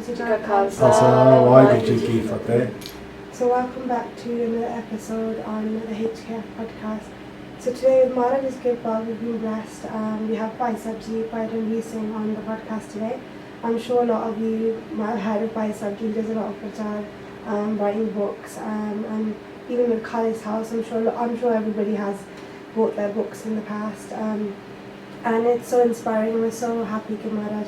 Khalsa, So welcome back to another episode on the HKF Podcast. So today with Mara Discus, we've been blessed. We have Bhai Sabji, by Ranveer Singh on the podcast today. I'm sure a lot of you might have heard of Bhai Sabji. He does a lot of parchaar, writing books, and even with Khalis house, I'm sure everybody has bought their books in the past. And it's so inspiring, and we're so happy that Maharaj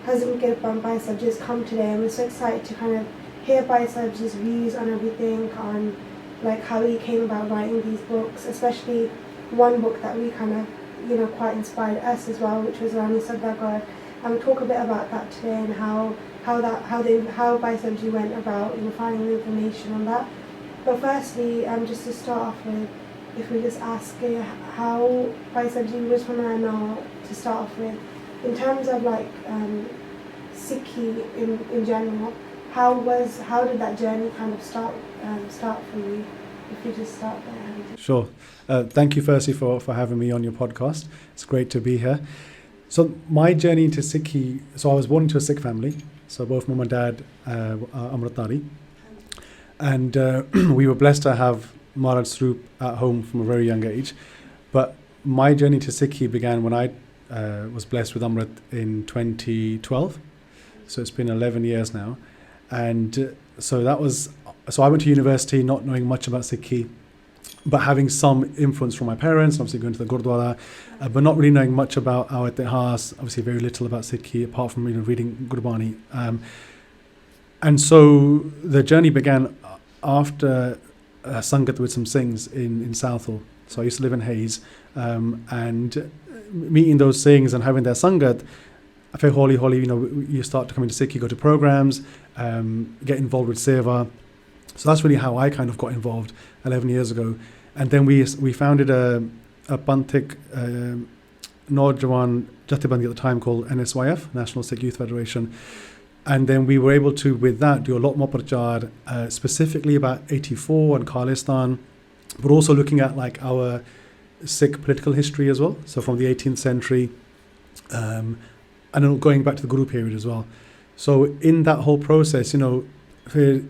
Hazrat Bhai Sabji has come today, and we're so excited to kind of hear Bhai Sabji's views on everything, on like how he came about writing these books, especially one book that we kind of, quite inspired us as well, which was Rani Sadhagor. And we'll talk a bit about that today and how Bhai Sabji went about finding the information on that. But firstly, just to start off with, if we just ask how Bhai Sabji was from know to start off with, in terms of like Sikhi in general, how did that journey kind of start for you? If you just start there. Sure. Thank you firstly for having me on your podcast. It's great to be here. So my journey into Sikhi, so I was born into a Sikh family. So both mum and dad are Amritari. And we were blessed to have Maharaj Swaroop at home from a very young age. But my journey to Sikhi began when I was blessed with Amrit in 2012. So it's been 11 years now. And so I went to university not knowing much about Sikhi, but having some influence from my parents, obviously going to the Gurdwara, but not really knowing much about our itihas, obviously very little about Sikhi, apart from reading Gurbani. And so the journey began after Sangat with some Singhs in Southall. So I used to live in Hayes, and meeting those Singhs and having their Sangat, I feel holy, you start to come into Sikhi, go to programs, get involved with Seva. So that's really how I kind of got involved 11 years ago. And then we founded a Panthik Naujawan Jathebandhi at the time called NSYF, National Sikh Youth Federation. And then we were able to, with that, do a lot more parchaar, specifically about 84 and Khalistan, but also looking at like our Sikh political history as well. So from the 18th century, and then going back to the Guru period as well. So in that whole process, because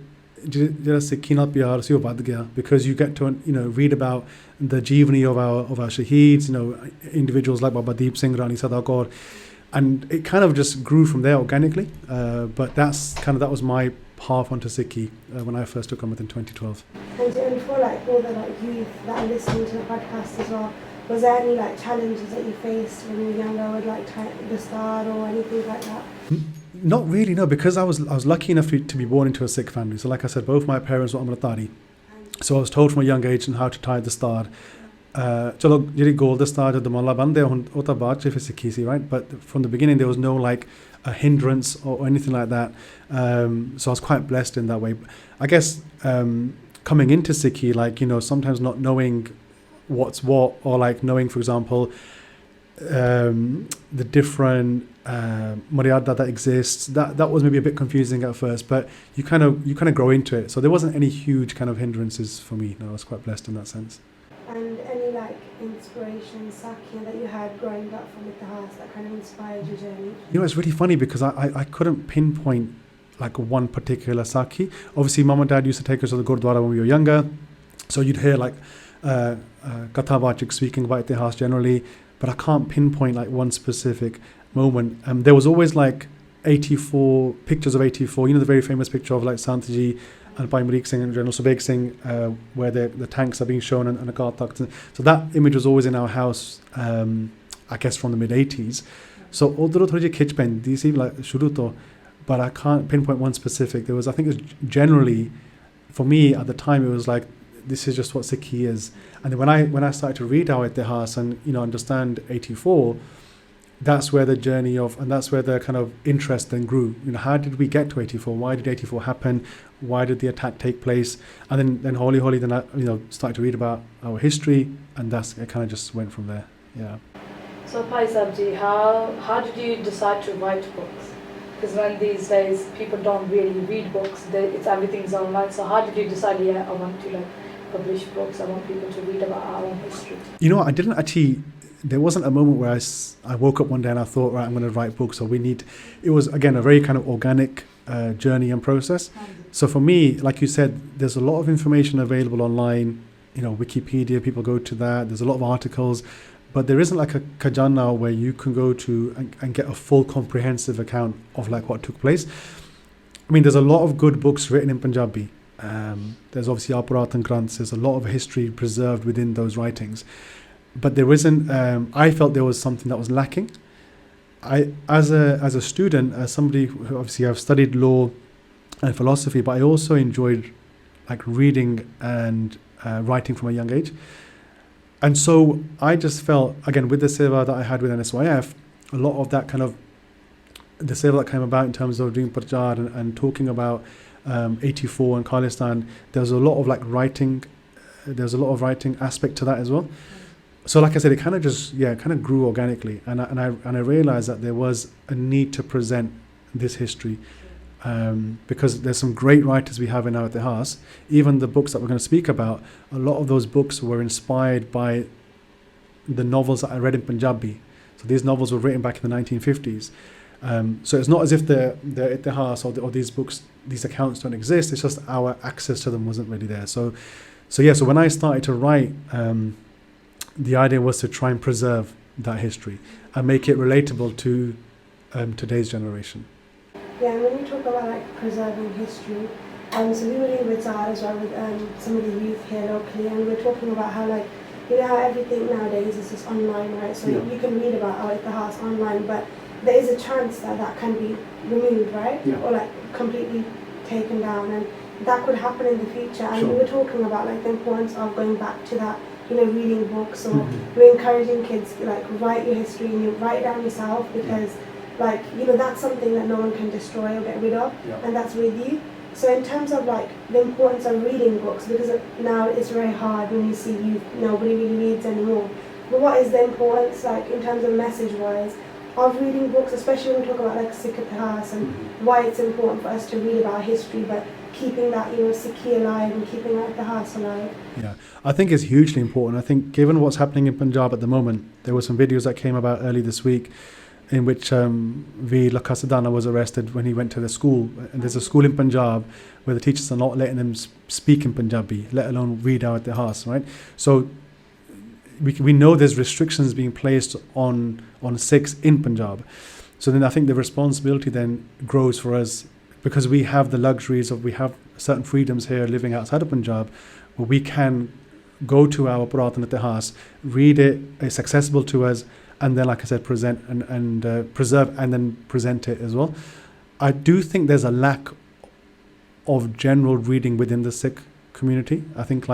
you get to read about the jeevani of our shaheeds, individuals like Baba Deep Singh, Rani Sadhagor, and it kind of just grew from there organically. But that was my path onto Sikhi when I first took Amrit in 2012. And for like all the youth that are listening to the podcast as well, was there any challenges that you faced when you were younger with the start or anything like that? Not really, no, because I was lucky enough to be born into a Sikh family. So like I said, both my parents were Amritari. So I was told from a young age on how to tie the star. Chalo jiri goal the star the malla bande ota baad che Sikhi si, right? But from the beginning there was no a hindrance or anything like that. So I was quite blessed in that way. I guess coming into Sikhi, sometimes not knowing what's what, or knowing, for example, the different maryada that exists, that was maybe a bit confusing at first, but you kind of grow into it. So there wasn't any huge kind of hindrances for me. No, I was quite blessed in that sense. And any inspiration, Sakya, that you had growing up from the house that kind of inspired your journey? It's really funny because I couldn't pinpoint one particular Sakhi. Obviously mum and dad used to take us to the Gurdwara when we were younger, so you'd hear Kathavachik speaking about itihas generally, but I can't pinpoint one specific moment. There was always 84 pictures of 84, the very famous picture of Santaji and Bhai Marik Singh and General Subeg Singh, where the tanks are being shown and a guard tucked. So that image was always in our house, I guess from the mid-80s. So odro thoji khich pendi si shuru to, but I can't pinpoint one specific. There was, I think it was generally, for me at the time, it was this is just what Sikhi is. And then when I started to read our itihas and understand 84, that's where the journey and that's where the kind of interest then grew. How did we get to 84? Why did 84 happen? Why did the attack take place? And then holy, then I started to read about our history, and it kind of just went from there. Yeah. So Bhai Sabji, how did you decide to write books? Because when these days people don't really read books, everything's online. So how did you decide? I want to publish books. I want people to read about our own history. I didn't actually. There wasn't a moment where I woke up one day and I thought, right, I'm going to write books. It was, again, a very kind of organic journey and process. So for me, like you said, there's a lot of information available online. Wikipedia, people go to that. There's a lot of articles, but there isn't like a khajana where you can go to and get a full comprehensive account of like what took place. I mean, there's a lot of good books written in Punjabi. There's obviously our purataan granths. There's a lot of history preserved within those writings, but there isn't. I felt there was something that was lacking. As a student, as somebody who obviously I've studied law and philosophy, but I also enjoyed like reading and writing from a young age. And so I just felt, again, with the seva that I had with NSYF, a lot of that kind of, the seva that came about in terms of doing parchaar and talking about 84 and Khalistan, there was a lot of like writing, there's a lot of writing aspect to that as well. So like I said, it kind of grew organically. And I realized that there was a need to present this history. Because there's some great writers we have in our itihas. Even the books that we're going to speak about, a lot of those books were inspired by the novels that I read in Punjabi. So these novels were written back in the 1950s. So it's not as if the itihas or these books, these accounts don't exist. It's just our access to them wasn't really there. So when I started to write, the idea was to try and preserve that history and make it relatable to today's generation. Yeah, and when you talk about like preserving history, so we were doing with Zara as well with some of the youth here locally, and we're talking about how like, how everything nowadays is just online, right? So you can read about our itihas online, but there is a chance that can be removed, right? Yeah. Or like completely taken down, and that could happen in the future. And we were talking about like the importance of going back to that, reading books, or we're encouraging kids to like write your history and you write it down yourself, because that's something that no one can destroy or get rid of, and that's with you. So in terms of like the importance of reading books, because now it's very hard when you see youth, nobody really reads anymore. But what is the importance, like in terms of message-wise, of reading books, especially when we talk about like Sikh Itihas and why it's important for us to read about history, but keeping that Sikhi alive and keeping that Itihas alive? Yeah, I think it's hugely important. I think given what's happening in Punjab at the moment, there were some videos that came about early this week in which Veer Lakhasadana was arrested when he went to the school. And there's a school in Punjab where the teachers are not letting them speak in Punjabi, let alone read out their house, right? So we know there's restrictions being placed on Sikhs in Punjab. So then I think the responsibility then grows for us, because we have the luxuries of, we have certain freedoms here living outside of Punjab, where we can go to our purataan itihas, read it, it's accessible to us, and then, like I said, present and preserve and then present it as well. I do think there's a lack of general reading within the Sikh community. I think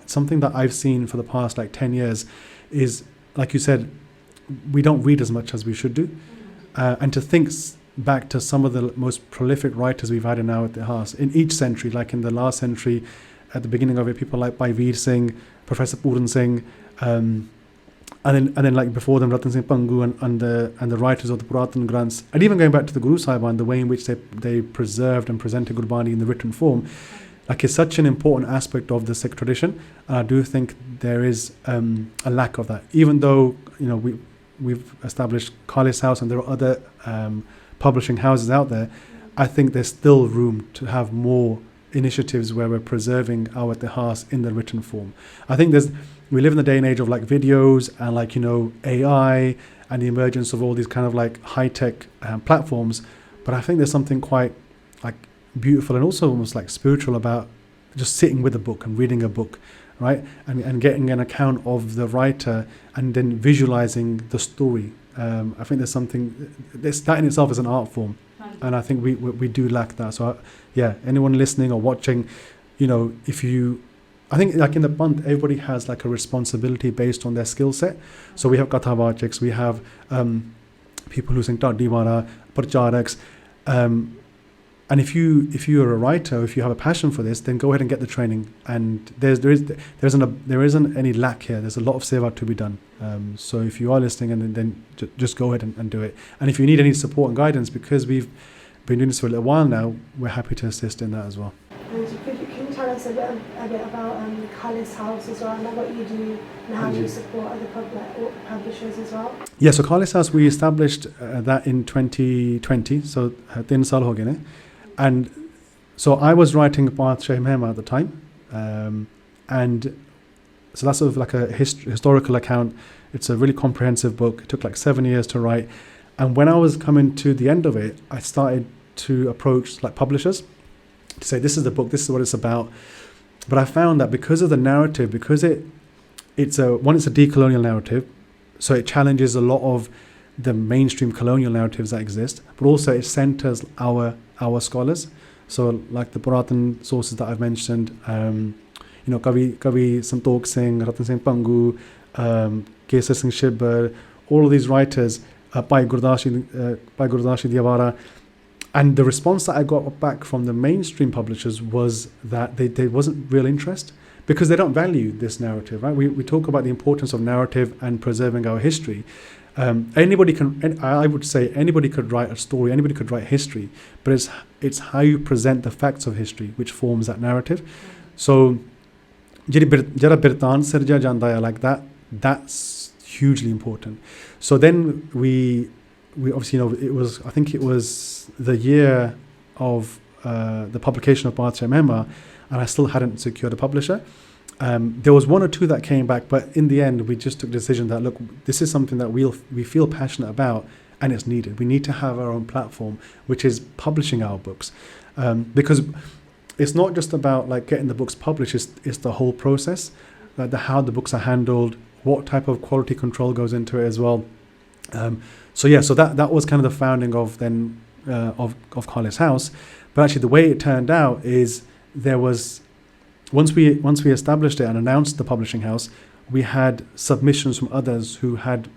something that I've seen for the past 10 years is, like you said, we don't read as much as we should do. And to think back to some of the most prolific writers we've had in our itihas in each century, like in the last century, at the beginning of it, people like Bhai Singh, Professor Pooran Singh, and then like before them, Ratan Singh Pangu and the writers of the Purataan Granths, and even going back to the Guru Sahiban, the way in which they preserved and presented Gurbani in the written form, is such an important aspect of the Sikh tradition. And I do think there is a lack of that, even though we've established Khalis House and there are other publishing houses out there. I think there's still room to have more initiatives where we're preserving our itihas in the written form. I think we live in the day and age of videos and AI and the emergence of all these kind of high-tech platforms, but I think there's something quite beautiful and also almost spiritual about just sitting with a book and reading a book, right, and getting an account of the writer and then visualizing the story. I think there's something that in itself is an art form, and I think we do lack that. So anyone listening or watching, I think in the Panth, everybody has a responsibility based on their skill set. So we have Kathavachaks, we have people who sing Taddiwara, Parcharaks, and if you're a writer, if you have a passion for this, then go ahead and get the training. And there isn't any lack here. There's a lot of seva to be done. So if you are listening, and then just go ahead and do it. And if you need any support and guidance, because we've been doing this for a little while now, we're happy to assist in that as well. And can you tell us a bit about Khalis House as well, and what you do and how you support other publishers as well? Yeah, so Khalis House, we established that in 2020, so 3 saal ho gaye ne. And so I was writing Parchaar Mehma at the time, and so that's sort of like a historical account. It's a really comprehensive book. It took like 7 years to write. And when I was coming to the end of it, I started to approach like publishers to say, this is the book, this is what it's about. But I found that because of the narrative, because it's a decolonial narrative, so it challenges a lot of the mainstream colonial narratives that exist, but also it centers our scholars. So like the purataan sources that I've mentioned, Kavi Santokh Singh, Ratan Singh Pangu, Kesar Singh Shibbar, all of these writers, Bhai Gurdashi Diawara. And the response that I got back from the mainstream publishers was that there wasn't real interest because they don't value this narrative, right? We talk about the importance of narrative and preserving our history. I would say anybody could write a story, anybody could write history, but it's how you present the facts of history which forms that narrative. So, jara birtaan sirja janda hai like that, that's hugely important. So then we obviously, I think it was the year of the publication of Parchaar Mehma, and I still hadn't secured a publisher. There was one or two that came back, but in the end, we just took the decision that, look, this is something that we feel passionate about, and it's needed. We need to have our own platform, which is publishing our books, because it's not just about like getting the books published. It's the whole process, how the books are handled, what type of quality control goes into it as well. So that was kind of the founding of Khalis House. But actually, the way it turned out is there was. Once we established it and announced the publishing house, we had submissions from others who had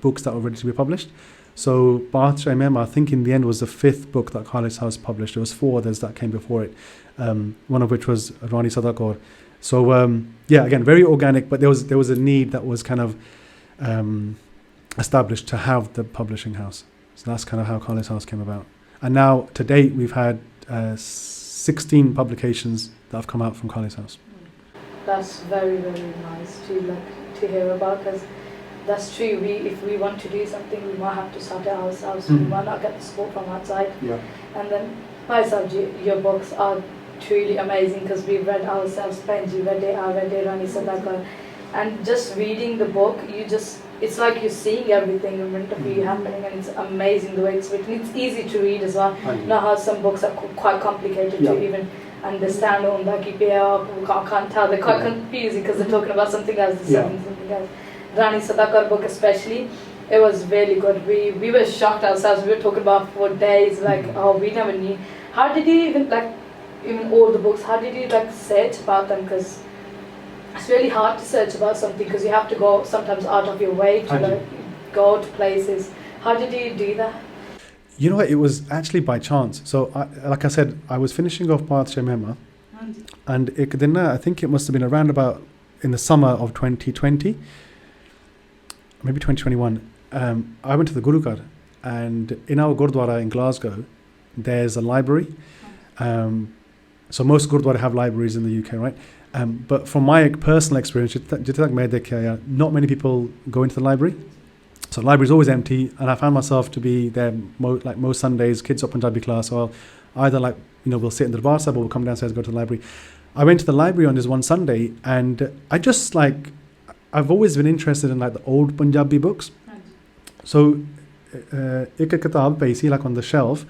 books that were ready to be published. So Parchaar Mehma, I think in the end was the 5th book that Khalis House published. There was 4 others that came before it, one of which was Rani Sadakaur. So again, very organic, but there was a need that was kind of established to have the publishing house. So that's kind of how Khalis House came about. And now to date, we've had 16 publications that have come out from Khalis House. That's very, very nice to hear about, because that's true. If we want to do something, we might have to start it ourselves. We might not get the support from outside. Yeah. And then, Bhai Sabji, your books are truly amazing because we've read ourselves. Penji read it, I read it, Rani Sadakar. And just reading the book, it's like you're seeing everything in front of you happening, and it's amazing the way it's written. It's easy to read as well. Now how some books are quite complicated to even understand. Can't tell. They're quite confusing because they're talking about something else, something else. Rani Sadakar book especially, it was really good. We were shocked ourselves. We were talking about for days, we never knew. How did you even all the books, how did you search about them? Because it's really hard to search about something because you have to go sometimes out of your way to go to places. How did you do that? You know what, it was actually by chance. So like I said, I was finishing off Parchaar Mehma, and I think it must have been around about in the summer of 2020, maybe 2021. I went to the Gurukar, and in our Gurdwara in Glasgow, there's a library. So most Gurdwara have libraries in the UK, right? But from my personal experience, not many people go into the library. So the library is always empty, and I found myself to be there most Sundays. Kids up Punjabi class, so I'll either we'll sit in the Darbar Sahib or we'll come downstairs and go to the library. I went to the library on this one Sunday, and I just I've always been interested in the old Punjabi books. So ek kitab pay on the shelf,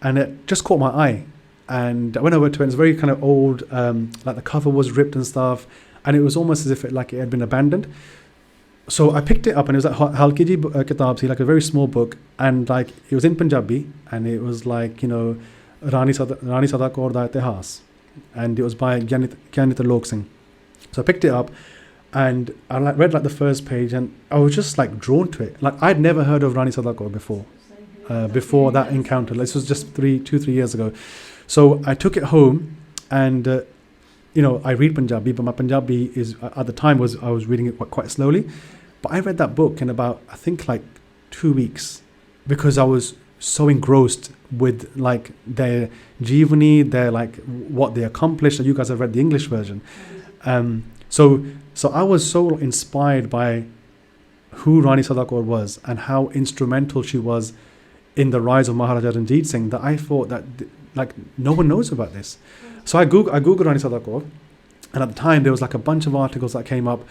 and it just caught my eye. And I went over to it. It's very kind of old, the cover was ripped and stuff, and it was almost as if it had been abandoned. So I picked it up, and it was halki ji kitab si, a very small book, and it was in Punjabi, and it was Rani Sadakaur da Itihas, and it was by Gyanita Lok Singh. So I picked it up, and I read the first page, and I was just drawn to it. I'd never heard of Rani Sadakaur before that encounter. This was just 2-3 years ago. So I took it home, and I read Punjabi, but my Punjabi at the time I was reading it quite slowly. But I read that book in about, I think 2 weeks, because I was so engrossed with their Jeevani, their what they accomplished. You guys have read the English version. So I was so inspired by who Rani Sadakaur was and how instrumental she was in the rise of Maharaja Ranjit Singh, that I thought that like no one knows about this. So I googled Rani Sada Kaur, and at the time there was like a bunch of articles that came up.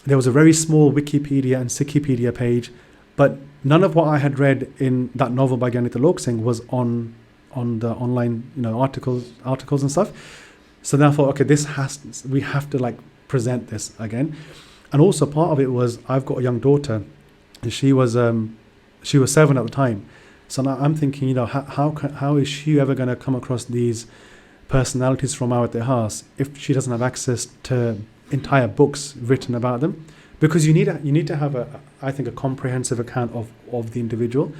There was a very small Wikipedia and Sikipedia page, but none of what I had read in that novel by Gyanita Lok Singh was on the online, articles and stuff. So then I thought, okay, we have to like present this again. And also part of it was, I've got a young daughter, and she was 7 at the time. So now I'm thinking, how is she ever going to come across these personalities from our Itihas if she doesn't have access to entire books written about them? Because you need to have I think a comprehensive account of the individual,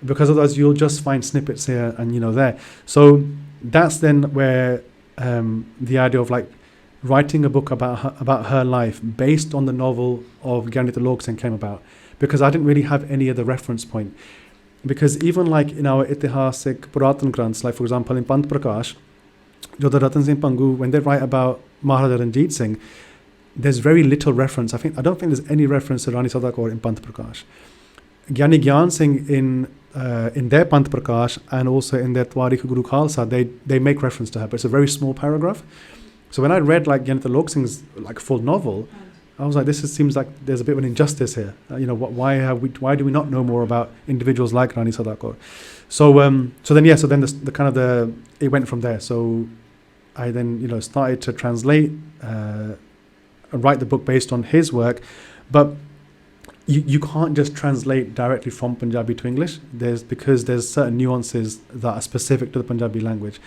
because otherwise you'll just find snippets here and there. So that's then where the idea of like writing a book about her life based on the novel of Gyanita Lok Singh came about, because I didn't really have any other reference point. Because even like in our Itihasik purataan granths, like for example in Pant Prakash, Jodha Ratan Singh Pangu, when they write about Maharaja Ranjit Singh, there's very little reference. I don't think there's any reference to Rani Sada Kaur in Pant Prakash. Gyani Gyan Singh in their Pant Prakash and also in their Twarikh Guru Khalsa, they make reference to her, but it's a very small paragraph. So when I read like Gyanita Lok Singh's like full novel, I was like, seems like there's a bit of an injustice here. Why do we not know more about individuals like Rani Sada Kaur? So then the kind of it went from there. So I then started to translate, write the book based on his work, but you can't just translate directly from Punjabi to English. Because there's certain nuances that are specific to the Punjabi language.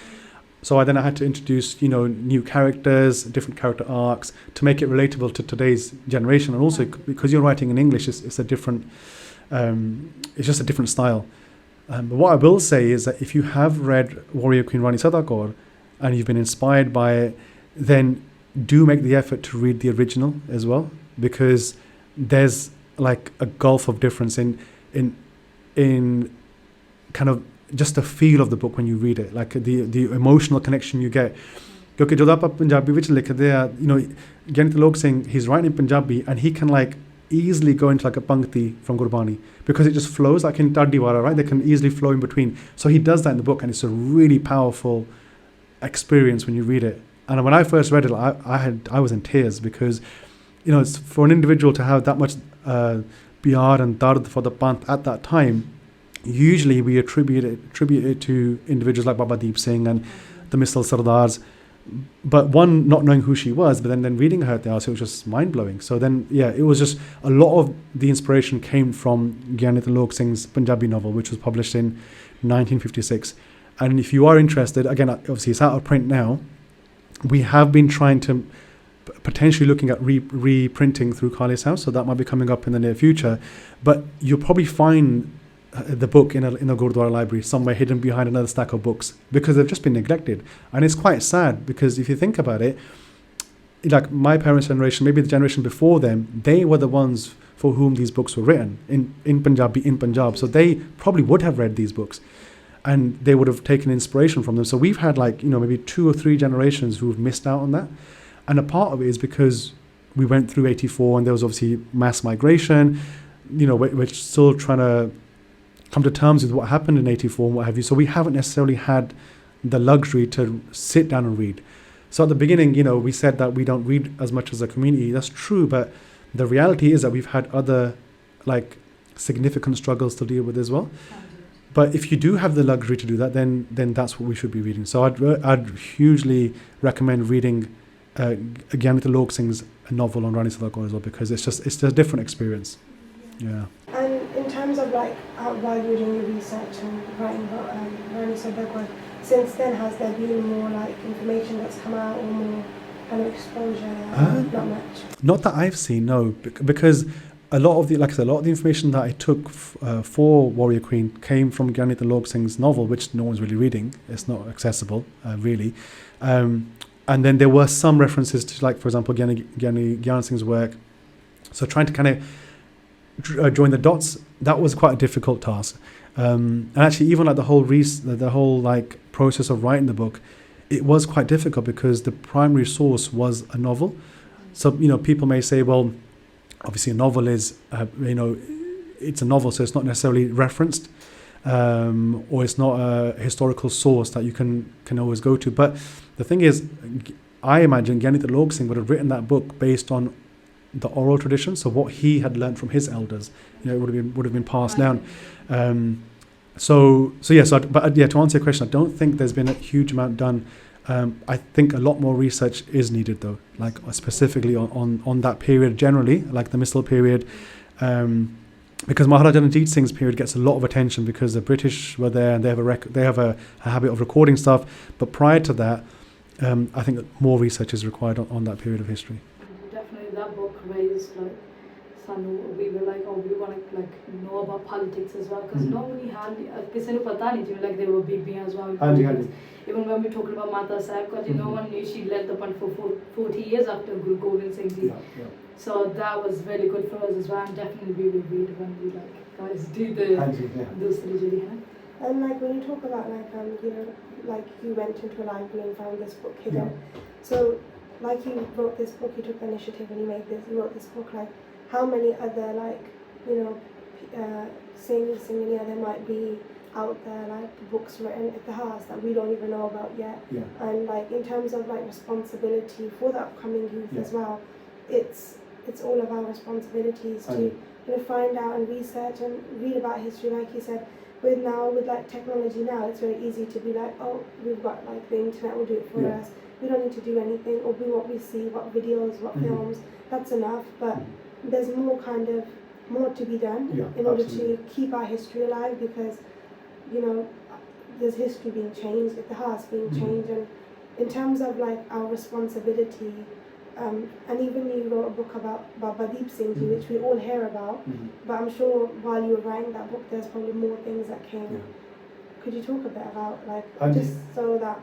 So I had to introduce, new characters, different character arcs to make it relatable to today's generation. And also because you're writing in English, it's a different, it's just a different style. But what I will say is that if you have read Warrior Queen Rani Sada Kaur and you've been inspired by it, then do make the effort to read the original as well, because there's like a gulf of difference in kind of just the feel of the book when you read it, like the emotional connection you get. Because jod aap Punjabi vich likhde a, Gyanita Lok Singh, he's writing in Punjabi and he can like easily go into like a pankti from Gurbani, because it just flows like in Tadiwara, right? They can easily flow in between. So he does that in the book, and it's a really powerful experience when you read it. And when I first read it, I was in tears, because it's for an individual to have that much pyar and dard for the pant at that time. Usually we attribute it to individuals like Baba Deep Singh and the Misal Sardars, but one, not knowing who she was, but then reading her, it was just mind-blowing. So then it was just a lot of the inspiration came from Gyanita Lok Singh's Punjabi novel, which was published in 1956. And if you are interested, again, obviously it's out of print now. We have been trying to potentially looking at reprinting through Khalis House, so that might be coming up in the near future. But you'll probably find the book in a Gurdwara library somewhere hidden behind another stack of books, because they've just been neglected. And it's quite sad, because if you think about it, like my parents' generation, maybe the generation before them, they were the ones for whom these books were written in Punjabi, in Punjab. So they probably would have read these books and they would have taken inspiration from them. So we've had like, maybe 2 or 3 generations who've missed out on that. And a part of it is because we went through 84 and there was obviously mass migration, we're still trying to come to terms with what happened in 84 and what have you. So we haven't necessarily had the luxury to sit down and read. So at the beginning, we said that we don't read as much as a community. That's true, but the reality is that we've had other like significant struggles to deal with as well. But if you do have the luxury to do that, then that's what we should be reading. So I'd hugely recommend reading Gyanita Lok Singh's novel on Rani Sada Kaur as well, because it's a different experience. Yeah. And in terms of like while you're doing your research and writing about Rani Sada Kaur, since then has there been more like information that's come out, or more kind of exposure? Not much. Not that I've seen, no, because a lot of the information that I took for Warrior Queen came from Gyanita Lok Singh's novel, which no one's really reading. It's not accessible, really. And then there were some references to, like, for example, Gyan Singh's work. So trying to kind of join the dots, that was quite a difficult task. And actually, even like the whole like process of writing the book, it was quite difficult because the primary source was a novel. So people may say, well, obviously a novel is it's a novel, so it's not necessarily referenced. or it's not a historical source that you can always go to. But the thing is, I imagine Gyanit Log Singh would have written that book based on the oral tradition, so what he had learned from his elders, it would have been passed down. So to answer your question, I don't think there's been a huge amount done. I think a lot more research is needed, though, like specifically on that period generally, like the Misl period, because Maharaja Ranjit Singh's period gets a lot of attention because the British were there and they have a habit of recording stuff. But prior to that, I think that more research is required on that period of history. Definitely, that book raised like we were like, oh, we want to like know about politics as well, because nobody had किसी ने पता नहीं थी, like there were BBs as well. Even when we're talking about Mata Sahib, because no one knew she led the Pant for 40 years after Guru Gobind Singh Ji. So that was really good for us as well, and definitely we will read when we like guys do the dusri. And like when you talk about like like you went into a library and found this book hidden. So like you wrote this book, you took the initiative and you wrote this book. Like how many other like Singhs there might be out there, like books written at the house that we don't even know about yet. And like in terms of like responsibility for the upcoming youth as well, it's all of our responsibilities to find out and research and read about history. Like you said, with like technology now, it's very easy to be like, oh, we've got like the internet will do it for us. We don't need to do anything, or what we see, what videos, what films, that's enough. But there's more to be done in order to keep our history alive, because there's history being changed, like the house being changed, and in terms of like our responsibility, and even you wrote a book about Baba Deep Singh Ji, which we all hear about, but I'm sure while you were writing that book, there's probably more things that came. Could you talk a bit about like just so that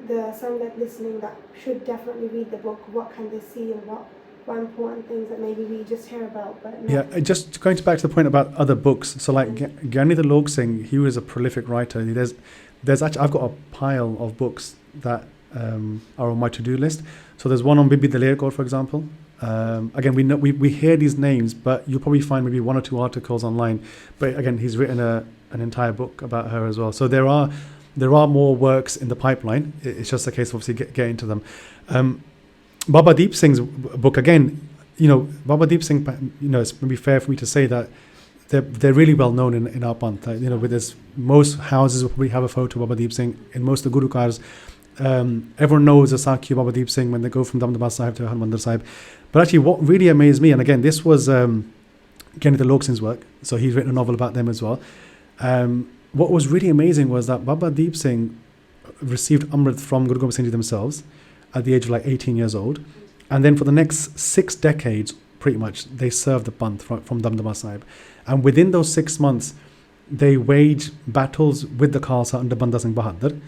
the Sangat listening that should definitely read the book, what can they see and what important things that maybe we just hear about, but not. Just going back to the point about other books. So like Gyanit Log Singh, he was a prolific writer. There's actually, I've got a pile of books that are on my to-do list. So there's one on Bibi Daler Kaur, for example. Again, we hear these names, but you'll probably find maybe one or two articles online. But again, he's written an entire book about her as well. So there are more works in the pipeline. It's just a case of obviously getting to them. Baba Deep Singh's book, again, Baba Deep Singh, it's maybe fair for me to say that they're really well known in our Panth. With this, most houses will probably have a photo of Baba Deep Singh. In most of the Gurukars, everyone knows the Sakhi of Baba Deep Singh when they go from Damdama Sahib to Harmandir Sahib. But actually, what really amazed me, and again, this was Gyanit Log Singh's work, so he's written a novel about them as well. What was really amazing was that Baba Deep Singh received Amrit from Guru Gobind Singh Ji themselves at the age of like 18 years old. And then for the next 6 decades, pretty much, they served the Panth from Damdama Sahib. And within those 6 months, they waged battles with the Khalsa under Banda Singh Bahadur.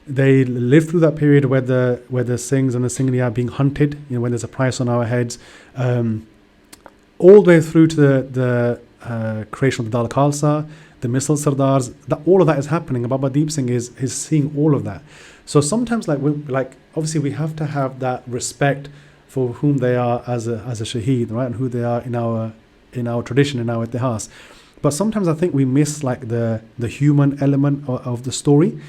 They lived through that period where the Singhs and the Singhni are being hunted, when there's a price on our heads, all the way through to the creation of the Dal Khalsa, the Misl Sardars. All of that is happening. And Baba Deep Singh is seeing all of that. So sometimes, obviously, we have to have that respect for whom they are as a shaheed, right, and who they are in our tradition, in our ittihas. But sometimes I think we miss like the human element of the story.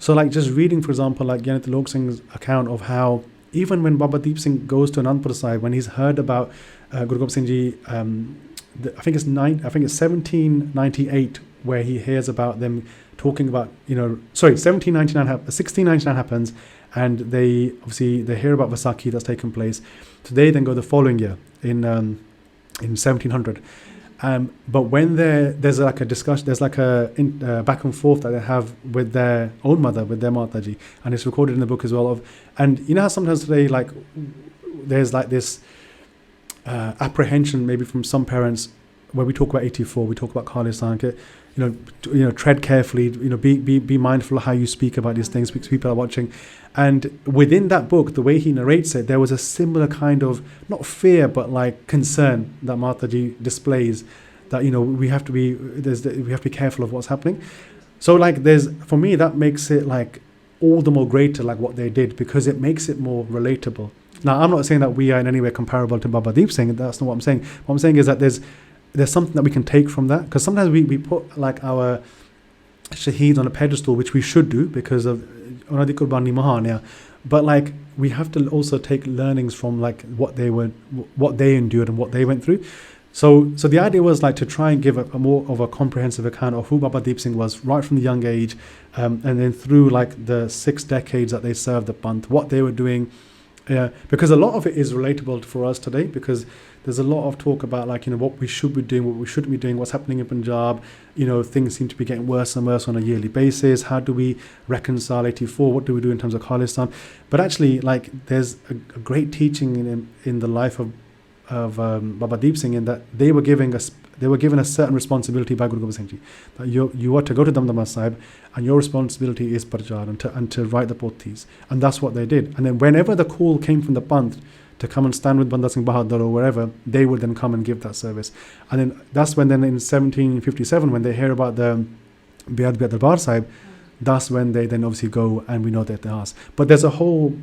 So like just reading, for example, like Gyanit Log Singh's account of how even when Baba Deep Singh goes to Anandpur Sahib, when he's heard about Guru Gobind Singh Ji, I think it's 1798 where he hears about them talking about, 1699 happens, and they hear about Vaisakhi that's taken place. So they then go the following year in 1700. But when there's like a discussion, there's like a back and forth that they have with their own mother, with their Mataji, and it's recorded in the book as well. And you know how sometimes today, like, there's like this apprehension maybe from some parents where we talk about 84, we talk about Khalis, tread carefully, be mindful of how you speak about these things because people are watching. And within that book, the way he narrates it, there was a similar kind of, not fear, but like concern that Mataji displays, that, we have to be careful of what's happening. So like for me, that makes it like all the more greater, like what they did, because it makes it more relatable. Now, I'm not saying that we are in any way comparable to Baba Deep Singh. That's not what I'm saying. What I'm saying is that there's something that we can take from that, because sometimes we put like our shaheeds on a pedestal, which we should do because of Unadi Qurbani Mahan, yeah. But like we have to also take learnings from like what they endured and what they went through. So the idea was like to try and give a more of a comprehensive account of who Baba Deep Singh was right from the young age, and then through like the 6 decades that they served the Panth, what they were doing. Because a lot of it is relatable for us today, because there's a lot of talk about like, you know, what we should be doing, what we shouldn't be doing, what's happening in Punjab. You know, things seem to be getting worse and worse on a yearly basis. How do we reconcile 84? What do we do in terms of Khalistan? But actually, like, there's a great teaching in the life of Baba Deep Singh, in that they were given a certain responsibility by Guru Gobind Singh Ji, that you are to go to Damdama Sahib, and your responsibility is parchaar, and to write the pothis, and that's what they did. And then whenever the call came from the Panth to come and stand with Banda Singh Bahadur or wherever, they would then come and give that service. And then that's when then in 1757, when they hear about the Biad Biad Darbar Sahib, that's when they then obviously go, and we know that they ask. But there's a whole,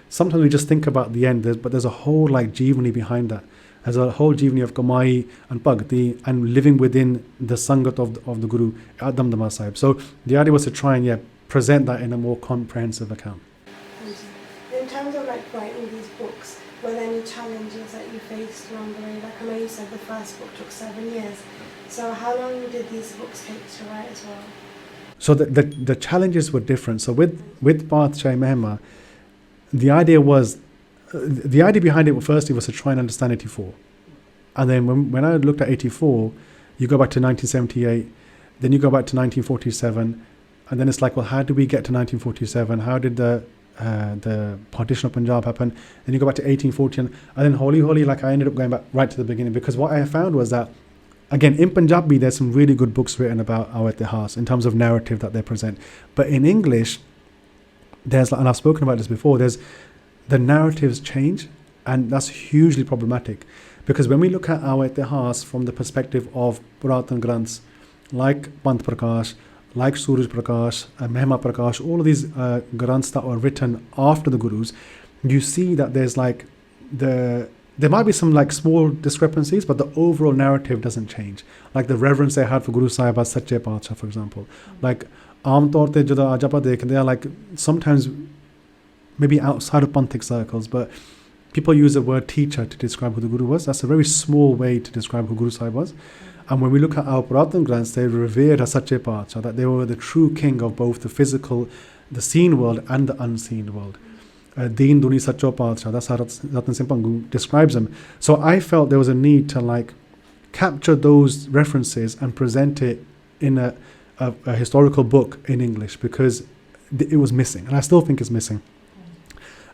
sometimes we just think about the end, but there's a whole like jeevani behind that. There's a whole jeevani of Kamai and Bhakti and living within the Sangat of the Guru at Damdama Sahib. So the idea was to try and present that in a more comprehensive account. In terms of like writing these books, were there any challenges that you faced along the way? Like I know you said the first book took 7 years. So how long did these books take to write as well? So the challenges were different. So with Path Shai Mehma, the idea behind it firstly was to try and understand 84. And then when I looked at 84, you go back to 1978, then you go back to 1947, and then it's like, well, how do we get to 1947? How did the partition of Punjab happen? Then you go back to 1840, and then holy, like I ended up going back right to the beginning, because what I found was that, again, in Punjabi, there's some really good books written about our Itihas in terms of narrative that they present. But in English, and I've spoken about this before, the narratives change, and that's hugely problematic. Because when we look at our Itihas from the perspective of purataan granths, like Panth Prakash, like Suraj Prakash, Mehma Prakash, all of these granths that were written after the Gurus, you see that there's like there might be some like small discrepancies, but the overall narrative doesn't change. Like the reverence they had for Guru Sahib as Sache Pacha, for example. Like Aam Taur te jada aaj aapa dekhde, they are like sometimes maybe outside of Panthic circles, but people use the word teacher to describe who the Guru was. That's a very small way to describe who Guru Sahib was. And when we look at our Purataan Granths, they revered as Sache Pacha, that they were the true king of both the physical, the seen world and the unseen world. Deen Duni Sacho Pacha, that's how Ratan Singh Pangu describes them. So I felt there was a need to like capture those references and present it in a historical book in English, because it was missing, and I still think it's missing.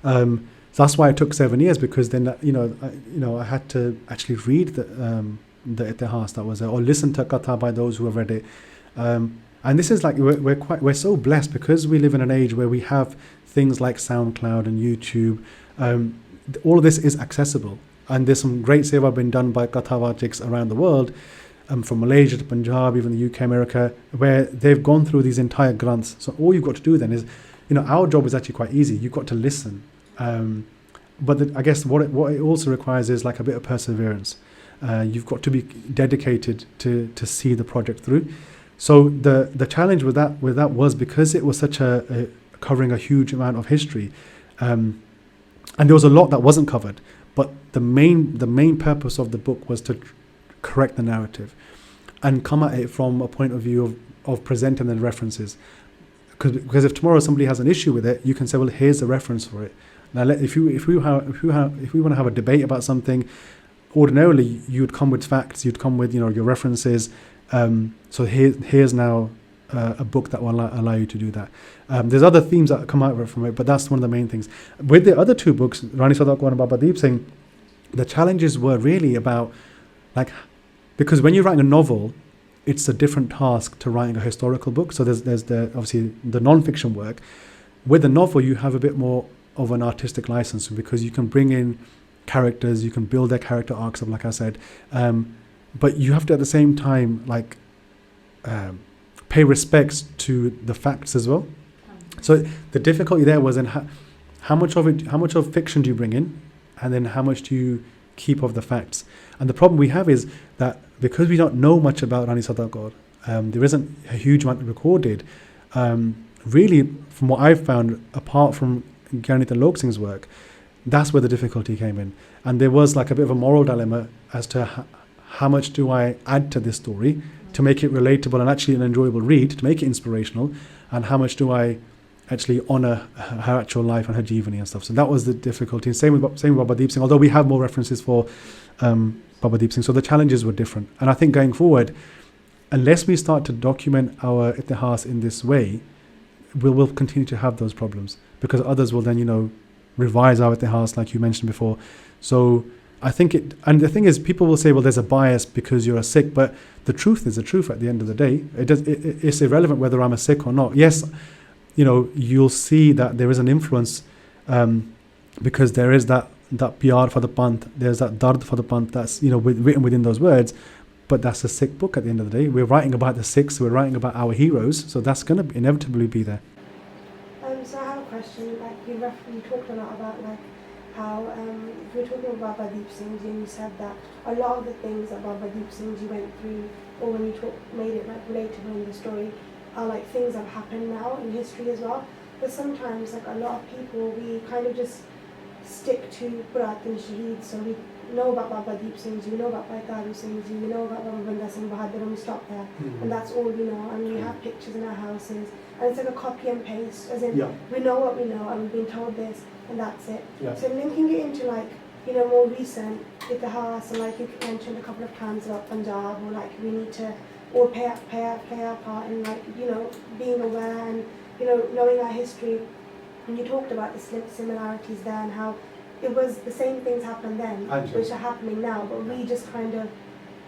So that's why it took 7 years, because then I had to actually read the Itihas that was there, or listen to Katha by those who have read it. And this is like we're so blessed, because we live in an age where we have things like SoundCloud and YouTube. All of this is accessible, and there's some great seva been done by Kathavachiks around the world, from Malaysia to Punjab, even the UK, America, where they've gone through these entire granths. So all you've got to do then is, our job is actually quite easy. You've got to listen, but I guess what it also requires is like a bit of perseverance. You've got to be dedicated to see the project through. So the challenge with that was, because it was such a covering a huge amount of history, and there was a lot that wasn't covered, but the main purpose of the book was to correct the narrative and come at it from a point of view of presenting the references, because if tomorrow somebody has an issue with it, you can say, well, here's the reference for it. Now if we want to have a debate about something, ordinarily you'd come with facts, you'd come with your references. So here's now a book that will allow you to do that. There's other themes that come out from it, but that's one of the main things. With the other two books, Rani Sadaqwan and Baba Deep Singh, the challenges were really about, like, because when you're writing a novel, it's a different task to writing a historical book. So there's obviously the non-fiction work. With the novel, you have a bit more of an artistic license, because you can bring in characters, you can build their character arcs up, like I said, but you have to at the same time pay respects to the facts as well. So the difficulty there was in how much of fiction do you bring in, and then how much do you keep of the facts. And the problem we have is that because we don't know much about Rani Sadaqaur, there isn't a huge amount recorded. Really, from what I've found, apart from Gyanit and Lok Singh's work, that's where the difficulty came in. And there was like a bit of a moral dilemma as to how much do I add to this story to make it relatable and actually an enjoyable read, to make it inspirational, and how much do I actually honour her actual life and her jeevani and stuff. So that was the difficulty. And same with Baba Deep Singh, although we have more references for Baba Deep Singh. So the challenges were different. And I think going forward, unless we start to document our itihas in this way, we'll continue to have those problems, because others will then, revise our itihas like you mentioned before. So I think and the thing is, people will say, well, there's a bias because you're a Sikh, but the truth is the truth at the end of the day. It's irrelevant whether I'm a Sikh or not. Yes, you'll see that there is an influence because there is that pyar for the panth, there's that dard for the panth that's, written within those words. But that's a Sikh book at the end of the day. We're writing about the Sikhs, we're writing about our heroes, so that's going to inevitably be there. So I have a question. Like you talked a lot about like how you were talking about Baba Deep Singh, and you said that a lot of the things that Baba Deep Singh you went through, or when you made it like relatable in the story, are like things that have happened now in history as well. But sometimes like a lot of people, we kind of just stick to purataan shaheeds. So we know about Baba Deep Singh, we know about Taru Singh, we know about Baba Banda Singh Bahadur, and we stop there. And that's all we know. And we have pictures in our houses. And it's like a copy and paste, as in we know what we know and we've been told this and that's it. Yeah. So linking it into like, more recent itihas, and like you mentioned a couple of times about Punjab, or like we need to all play our part in like, being aware and, knowing our history. And you talked about the similarities there and how it was the same things happened then, which are happening now, but we just kind of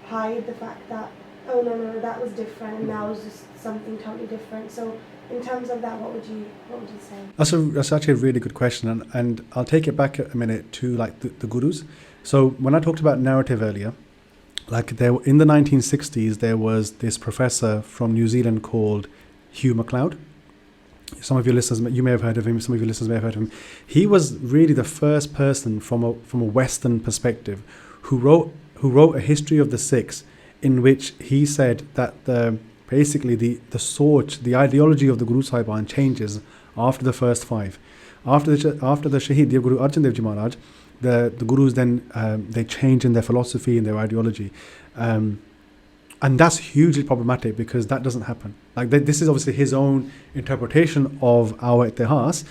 hide the fact that, oh no, that was different and now it's just something totally different. So in terms of that, what would you say? That's actually a really good question, and I'll take it back a minute to like the gurus. So when I talked about narrative earlier, like in the 1960s, there was this professor from New Zealand called Hugh MacLeod. Some of your listeners, you may have heard of him. Some of your listeners may have heard of him. He was really the first person from a Western perspective who wrote a history of the Sikhs, in which he said that basically the ideology of the Guru Sahibaan changes after the first five. After the Shaheed Guru Arjan Dev Ji Maharaj, the Gurus then they change in their philosophy and their ideology. And that's hugely problematic, because that doesn't happen. Like this is obviously his own interpretation of our itihas,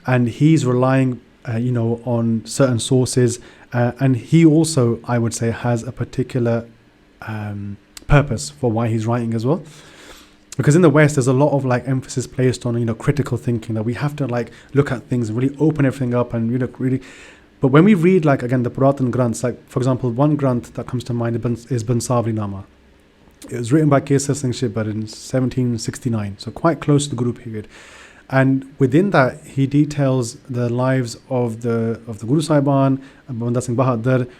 and he's relying, on certain sources, and he also, I would say, has a particular purpose for why he's writing as well. Because in the West, there's a lot of like emphasis placed on critical thinking, that we have to like look at things and really open everything up and really. But when we read like again the Puratan Granths, like for example, one Granth that comes to mind is Bansavali Nama. It was written by Kesar Singh Shibbar in 1769, so quite close to the Guru period. And within that, he details the lives of the Guru Sahibaan, Banda Singh Bahadur,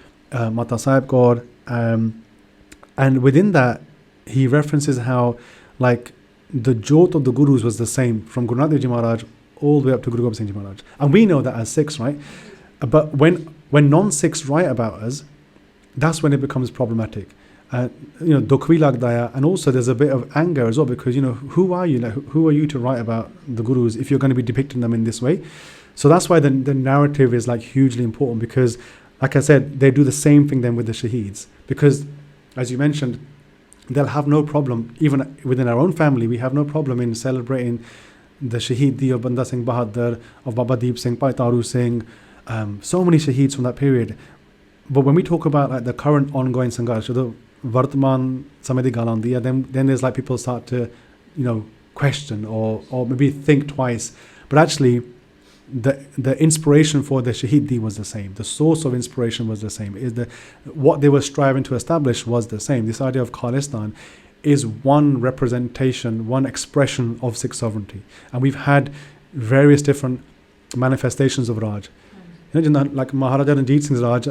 Mata Sahib Kaur, and within that, he references how like the jot of the Gurus was the same from Guru Nanak Dev Ji Maharaj all the way up to Guru Gobind Singh Ji Maharaj. And we know that as Sikhs, right? But when non-Sikhs write about us, that's when it becomes problematic. Dukhvi lagdaya, and also there's a bit of anger as well, because who are you? Like, who are you to write about the Gurus if you're going to be depicting them in this way? So that's why the narrative is like hugely important, because like I said, they do the same thing then with the Shaheeds, because as you mentioned, they'll have no problem, even within our own family, we have no problem in celebrating the Shaheedi of Banda Singh Bahadur, of Baba Deep Singh, Bhai Taru Singh, so many Shaheeds from that period. But when we talk about like the current ongoing Sangharsh, the vartamaan samay di galan diya, then there's like people start to, question or maybe think twice. But actually, the inspiration for the Shaheedi was the same. The source of inspiration was the same. What they were striving to establish was the same. This idea of Khalistan is one representation, one expression of Sikh sovereignty. And we've had various different manifestations of Raj. Like Maharaja Ranjit Singh's Raj,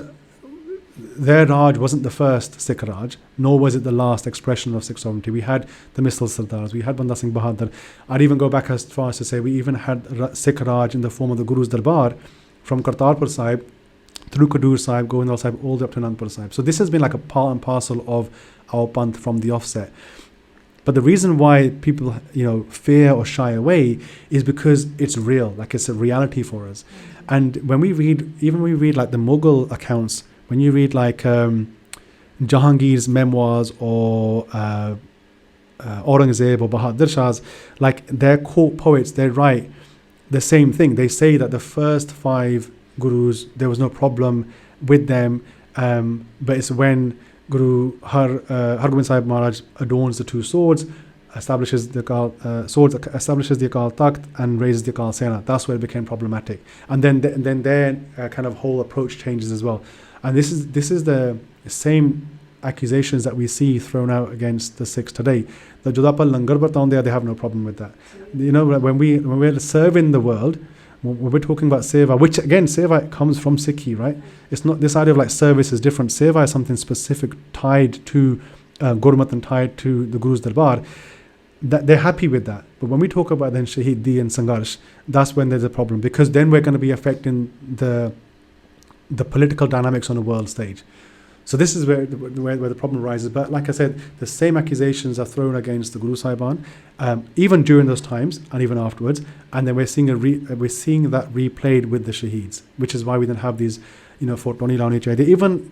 their Raj wasn't the first Sikh Raj, nor was it the last expression of Sikh sovereignty. We had the Misl Sardars, we had Banda Singh Bahadur. I'd even go back as far as to say we even had Sikh Raj in the form of the Guru's Darbar, from Kartarpur Sahib through Kadur Sahib, Govindal Sahib, all the way up to Anandpur Sahib. So this has been like a part and parcel of our Panth from the offset. But the reason why people, fear or shy away is because it's real, like it's a reality for us. And when we read like the Mughal accounts, when you read like Jahangir's memoirs or Aurangzeb or Bahadur Shah's, like their court poets, they write the same thing. They say that the first 5 gurus, there was no problem with them, but it's when Guru Hargobind Sahib Maharaj adorns the 2 swords, establishes the Akal Takht and raises the Akal Sena. That's where it became problematic. And then their kind of whole approach changes as well. And this is the same accusations that we see thrown out against the Sikhs today. The Jodapa Langar Bataunde, they have no problem with that. When we're serving the world, when we're talking about seva, which again, seva comes from Sikhi, right? It's not, this idea of like service is different. Seva is something specific tied to gurmat and tied to the Guru's Darbar. That they're happy with that. But when we talk about then shaheedi and sangharsh, that's when there's a problem, because then we're going to be affecting the political dynamics on a world stage. So this is where the problem arises. But like I said, the same accusations are thrown against the Guru Saiban, even during those times and even afterwards. And then we're seeing that replayed with the shaheeds, which is why we then have these, for Tony Launi Chahiye. Even,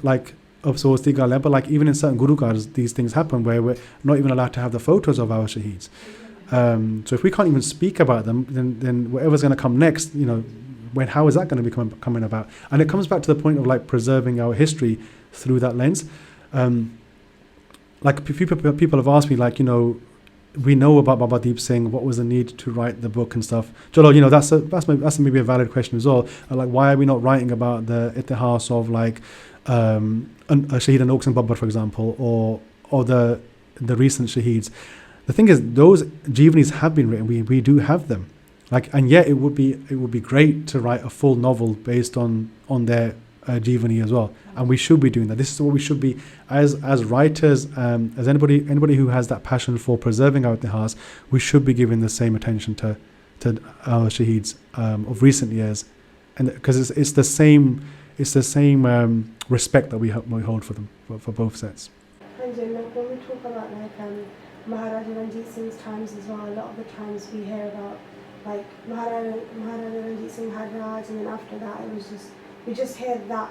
like Afsos di Gal hai, but like even in certain Gurukars, these things happen where we're not even allowed to have the photos of our shaheeds. So if we can't even speak about them, then whatever's going to come next, how is that going to be coming about? And it comes back to the point of like preserving our history through that lens. Like people have asked me, like, we know about Baba Deep Singh, what was the need to write the book and stuff. Jalo, that's maybe a valid question as well. Like, why are we not writing about the itihas of like Shaheed and Oaks and Babbar, for example, or the recent shaheeds? The thing is, those jeevanis have been written. We do have them. Like, and yet it would be great to write a full novel based on their jeevani as well, and we should be doing that. This is what we should be as writers, as anybody who has that passion for preserving our itihas. We should be giving the same attention to our shaheeds of recent years, and because it's the same respect that we hold for them for both sets. And when we talk about like Maharaja Ranjit Singh's times as well, a lot of the times we hear about like Maharaja Ranjit Singh had Raj, and then after that it was we just hear that,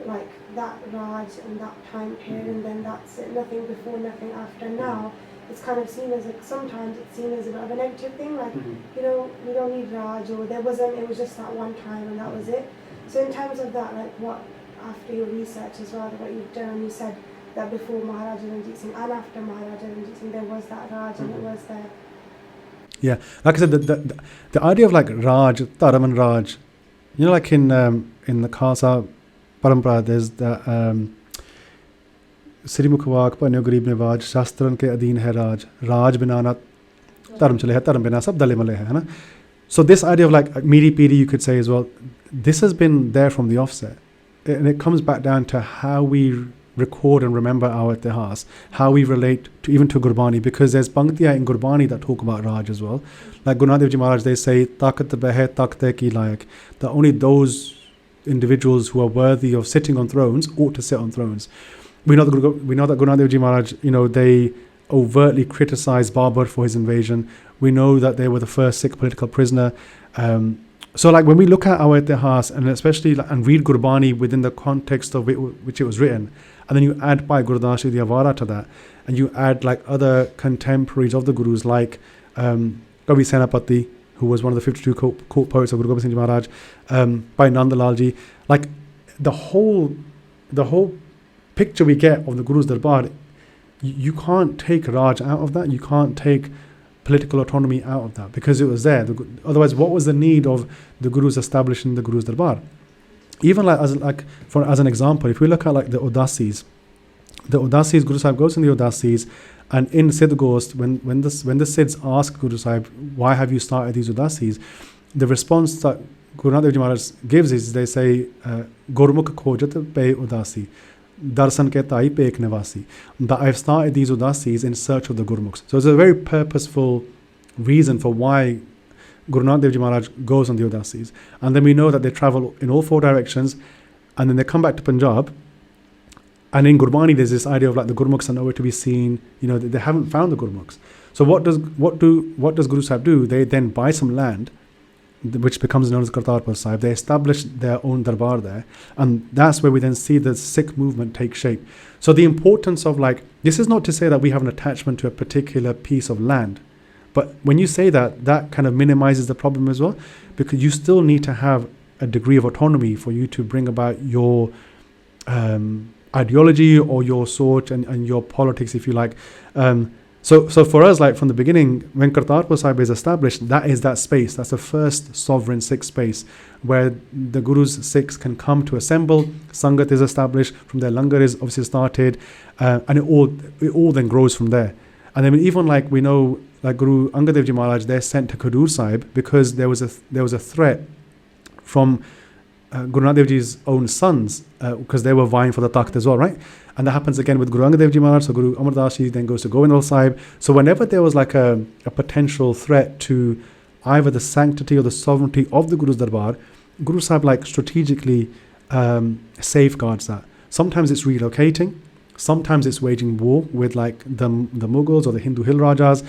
like that Raj and that time period, and then that's it, nothing before, nothing after. Now it's kind of seen as like, sometimes it's seen as a bit of a negative thing, like we don't need Raj, or it was just that one time and that was it. So in terms of that, like what, after your research as well, what you've done, you said that before Maharaja Ranjit Singh and after Maharaja Ranjit Singh there was that Raj, and it was there. Yeah, like I said, the idea of like Raj, Dharam and Raj, like in the Khalsa Parampara, there's the Sri Mukhwak Panyo Garib Nevaj Shastran ke Adeen hai Raj binana Dharam chale hai, Dharam bina sab dale male hai na. So this idea of like Miri Piri, you could say as well, this has been there from the offset, and it comes back down to how we record and remember our itihas, how we relate to even to Gurbani, because there's Panktiya in Gurbani that talk about Raj as well. Like Guru Nanak Dev Ji Maharaj, they say Takat behe takhte ki layak, that only those individuals who are worthy of sitting on thrones ought to sit on thrones. We know that Guru Nanak Dev Ji Maharaj, they overtly criticized Babur for his invasion. We know that they were the first Sikh political prisoner. So like when we look at our itihas, and especially and read Gurbani within the context of which it was written, and then you add Bhai Gurdas Shri Avara to that, and you add like other contemporaries of the Gurus like Kavi Senapati, who was one of the 52 court poets of Guru Gobind Singh Ji Maharaj, Bhai Nandalal Ji, like the whole picture we get of the Guru's Darbar, you can't take Raj out of that, you can't take political autonomy out of that, because it was there. Otherwise, what was the need of the Gurus establishing the Guru's Darbar? Even as an example, if we look at like the Udasis, Guru Sahib goes in the Udasis, and in Siddh Ghost, when the Siddhs ask Guru Sahib, why have you started these Udasis, the response that Guru Nanak Dev Ji Maharaj gives is, they say, Gurmukh khojat pe Udasi, Darsan ke tai pe ek nivasi, that I've started these Udasis in search of the Gurmukhs. So it's a very purposeful reason for why Guru Nanak Dev Ji Maharaj goes on the Udasis. And then we know that they travel in all 4 directions, and then they come back to Punjab, And in Gurbani, there's this idea of like the Gurmukhs are nowhere to be seen. You know, they haven't found the Gurmukhs. So what does Guru Sahib do? They then buy some land, which becomes known as Kartarpur Sahib. They establish their own darbar there, and that's where we then see the Sikh movement take shape. So the importance of like, this is not to say that we have an attachment to a particular piece of land, but when you say that, that kind of minimizes the problem as well, because you still need to have a degree of autonomy for you to bring about your ideology or your sort and your politics, if you like. So for us, like from the beginning, when Kartarpur Sahib is established, that is that space. That's the first sovereign Sikh space where the Guru's Sikhs can come to assemble. Sangat is established. From there, Langar is obviously started, and it all then grows from there. And then even like we know, like Guru Angad Dev Ji Maharaj, they're sent to Khadur Sahib because there was a threat from Guru Nanak Dev Ji's own sons, because they were vying for the takht as well, right? And that happens again with Guru Angad Dev Ji Maharaj. So Guru Amar Das Ji then goes to Govindal Sahib. So whenever there was like a potential threat to either the sanctity or the sovereignty of the Guru's Darbar, Guru Sahib like strategically safeguards that. Sometimes it's relocating, sometimes it's waging war with like the Mughals or the Hindu hill Rajas.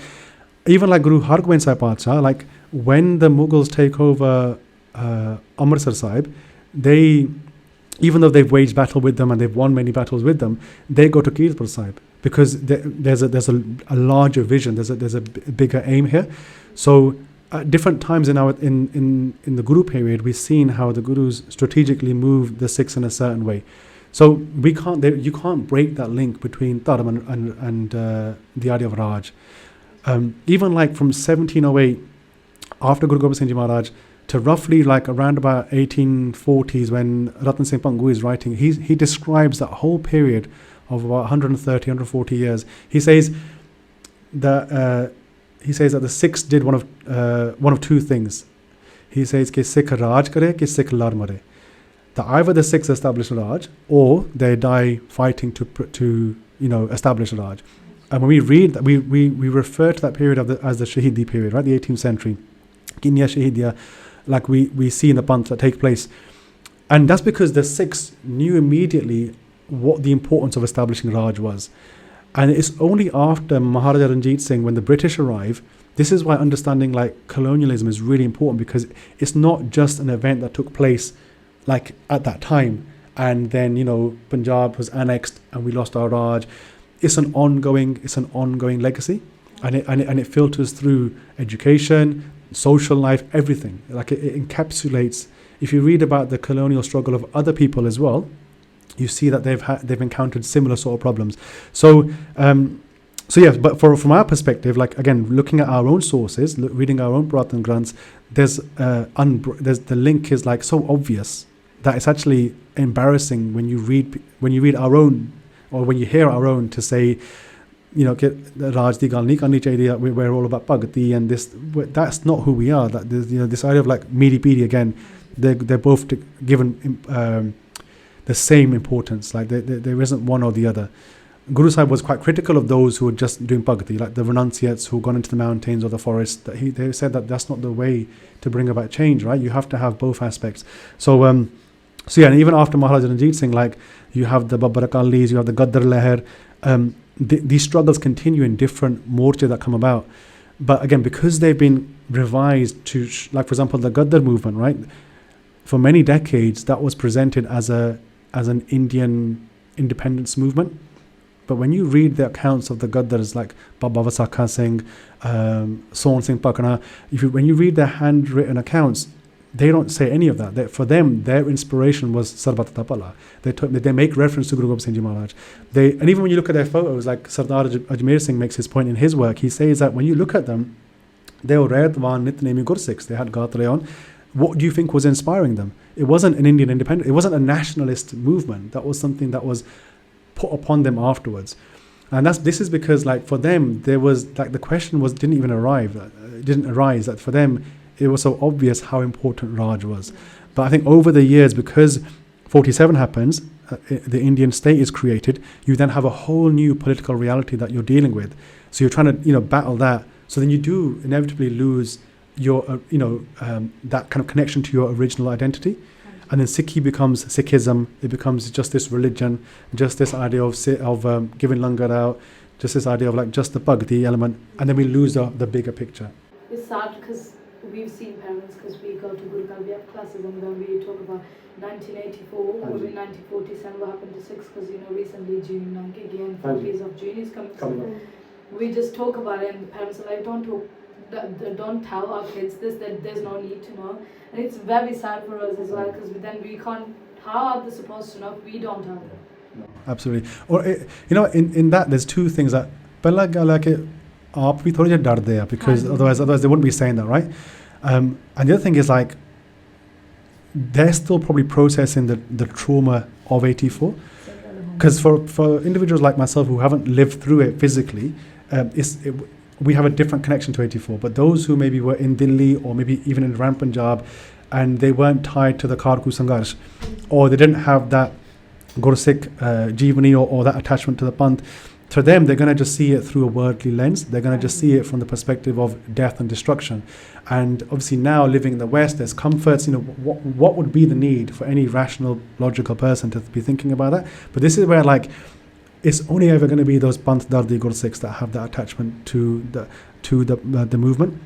Even like Guru Har Gobind Sahib Pacha, like when the Mughals take over Amritsar Sahib, even though they've waged battle with them and they've won many battles with them, they go to Kirtpur Sahib because there's a larger vision, there's a bigger aim here. So at different times in the Guru period, we've seen how the Gurus strategically moved the Sikhs in a certain way. So you can't break that link between Dharma and the idea of Raj. Even like from 1708, after Guru Gobind Singh Ji Maharaj, to roughly like around about 1840s when Ratan Singh Pangu is writing, he describes that whole period of about 130, 140 years. He says that the Sikhs did one of two things. He says कि Sikh Raj करे कि Sikh lar mare. That either the Sikhs establish Raj or they die fighting to establish Raj. And when we read that, we refer to that period as the shaheedi period, right? The 18th century. Kinya shaheediya, like we see in the Panth that take place. And that's because the Sikhs knew immediately what the importance of establishing Raj was. And it's only after Maharaja Ranjit Singh, when the British arrive, this is why understanding like colonialism is really important, because it's not just an event that took place like at that time and then Punjab was annexed and we lost our Raj. It's an ongoing legacy, and it filters through education, social life, everything. Like it encapsulates. If you read about the colonial struggle of other people as well, you see that they've encountered similar sort of problems. So yes, but from our perspective, like again, looking at our own sources, reading our own purataan granths, there's the link is like so obvious that it's actually embarrassing when you read our own, or when you hear our own, to say, Raj di gal nahi karni chahiye, we're all about bhagati and this. That's not who we are. That this idea of like meedi peedi, again, they're both given the same importance. Like there isn't one or the other. Guru Sahib was quite critical of those who were just doing bhagati, like the renunciates who gone into the mountains or the forest. They said that that's not the way to bring about change, right? You have to have both aspects. So yeah, and even after Maharaja Ranjit Singh, like you have the Babbar Akalis, you have the Gaddar Leher. These struggles continue in different morcha that come about. But again, because they've been revised to, like for example, the Gaddar movement, right? For many decades, that was presented as an Indian independence movement. But when you read the accounts of the Gaddars, like Baba Vasakha Singh, Son Singh Pakana, when you read their handwritten accounts, they don't say any of that. For them, their inspiration was Sarbat Tapala. They make reference to Guru Gobind Singh Ji Maharaj. And even when you look at their photos, like Sardar Ajmer Singh makes his point in his work, he says that when you look at them, they were Rayatwan Nitnemi Gursikhs. They had Gatre on. What do you think was inspiring them? It wasn't an Indian independence. It wasn't a nationalist movement. That was something that was put upon them afterwards. And this is because, like, for them, there was like the question didn't arise. That for them, it was so obvious how important Raj was. But I think over the years, because 47 happens, the Indian state is created, you then have a whole new political reality that you're dealing with. So you're trying to, battle that. So then you do inevitably lose your, that kind of connection to your original identity. and then Sikhi becomes Sikhism. It becomes just this religion, just this idea of giving langar out, just this idea of like just the bhakti element, and then we lose the bigger picture. It's sad because we've seen parents, because we go to Gurukul, we have classes, and when we talk about 1984 or 1947, what happened to Sikhs, because recently June, like again, 40th of June is coming up. We just talk about it, and the parents are like, don't tell our kids this, that there's no need to know. And it's very sad for us as well, because then we can't, how are they supposed to know if we don't have it? No. Absolutely. Or in that there's two things that aap bhi thodi darde hai, because otherwise they wouldn't be saying that, right? And the other thing is like they're still probably processing the trauma of 84, because for individuals like myself who haven't lived through it physically, we have a different connection to 84. But those who maybe were in Delhi or maybe even in Ran Punjab, and they weren't tied to the Kharku Sangharsh, or they didn't have that Gursikh Jeevani or that attachment to the Panth, to them they're going to just see it through a worldly lens. They're going to just see it from the perspective of death and destruction. And obviously now living in the West, there's comforts. What would be the need for any rational, logical person to be thinking about that? But this is where like it's only ever going to be those Panth Dardi Gursikhs that have that attachment to the movement.